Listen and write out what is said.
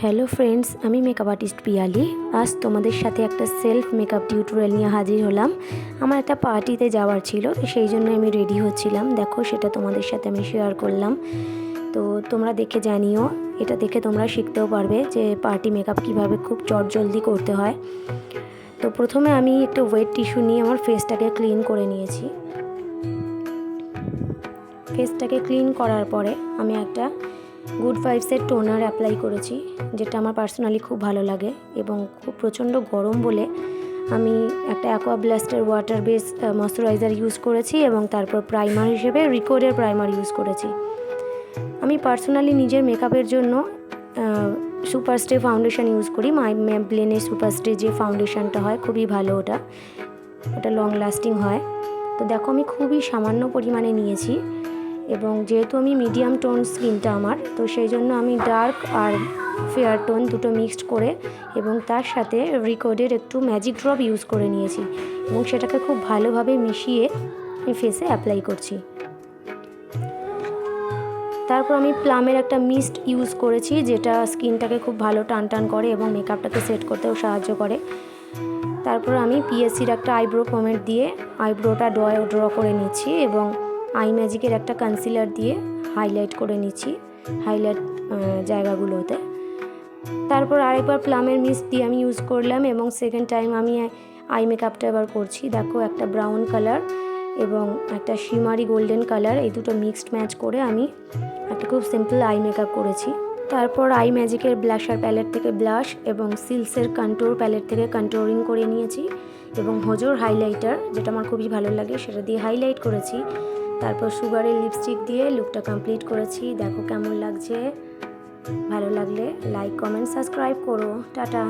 Hello friends, আমি makeup artist Piyali. আজ তোমাদের সাথে একটা সেলফ মেকআপ টিউটোরিয়াল নিয়ে হাজির হলাম। আমার একটা পার্টিতে যাওয়ার ছিল, তো সেই জন্য আমি রেডি হচ্ছিলাম। দেখো, সেটা তোমাদের সাথে আমি শেয়ার করলাম। তো তোমরা দেখে জানিও, এটা দেখে তোমরা শিখতেও পারবে যে পার্টি মেকআপ কীভাবে খুব চটজলদি করতে হয়। তো প্রথমে আমি একটা ওয়েট টিস্যু নিয়ে আমার ফেসটাকে ক্লিন করে নিয়েছি। ফেসটাকে ক্লিন করার পরে আমি একটা গুড ভাইবসের টোনার অ্যাপ্লাই করেছি, যেটা আমার পার্সোনালি খুব ভালো লাগে। এবং খুব প্রচণ্ড গরম বলে আমি একটা অ্যাকোয়া ব্লাস্টের ওয়াটার বেস ময়শ্চারাইজার ইউজ করেছি এবং তারপর প্রাইমার হিসেবে রিকোডের প্রাইমার ইউজ করেছি। আমি পার্সোনালি নিজের মেকআপের জন্য সুপারস্টে ফাউন্ডেশন ইউজ করি। ম্যাবলিনের সুপারস্টে যে ফাউন্ডেশনটা হয়, খুবই ভালো ওটা লং লাস্টিং হয়। তো দেখো, আমি খুবই সামান্য পরিমাণে নিয়েছি এবং যেহেতু আমি মিডিয়াম টোন স্কিনটা আমার, তো সেই জন্য আমি ডার্ক আর ফেয়ার টোন দুটো মিক্সড করে এবং তার সাথে রিকোডের একটু ম্যাজিক ড্রপ ইউজ করে নিয়েছি এবং সেটাকে খুব ভালোভাবে মিশিয়ে আমি ফেসে অ্যাপ্লাই করছি। তারপর আমি প্লামের একটা মিস্ট ইউজ করেছি, যেটা স্কিনটাকে খুব ভালো টান করে এবং মেকআপটাকে সেট করতেও সাহায্য করে। তারপর আমি পিএসসির একটা আইব্রো পমেড দিয়ে আইব্রোটা ড্র করে নিচ্ছি এবং আই ম্যাজিকের একটা কনসিলার দিয়ে হাইলাইট করে নিচ্ছি হাইলাইট জায়গাগুলোতে। তারপর আরেকবার প্লামের মিস্ট দিয়ে আমি ইউজ করলাম এবং সেকেন্ড টাইম আমি আই মেকআপটা এবার করছি। দেখো, একটা ব্রাউন কালার এবং একটা শিমারি গোল্ডেন কালার, এই দুটো মিক্সড ম্যাচ করে আমি একটা খুব সিম্পল আই মেকআপ করেছি। তারপর আই ম্যাজিকের ব্লাশার প্যালেট থেকে ব্লাশ এবং সিলসের কন্ট্রোর প্যালেট থেকে কন্ট্রোরিং করে নিয়েছি এবং হোজোর হাইলাইটার, যেটা আমার খুবই ভালো লাগে, সেটা দিয়ে হাইলাইট করেছি। তারপর সুগারের লিপস্টিক দিয়ে লুকটা কমপ্লিট করেছি। দেখো কেমন লাগছে। ভালো লাগলে লাইক, কমেন্ট, সাবস্ক্রাইব করো। টাটা।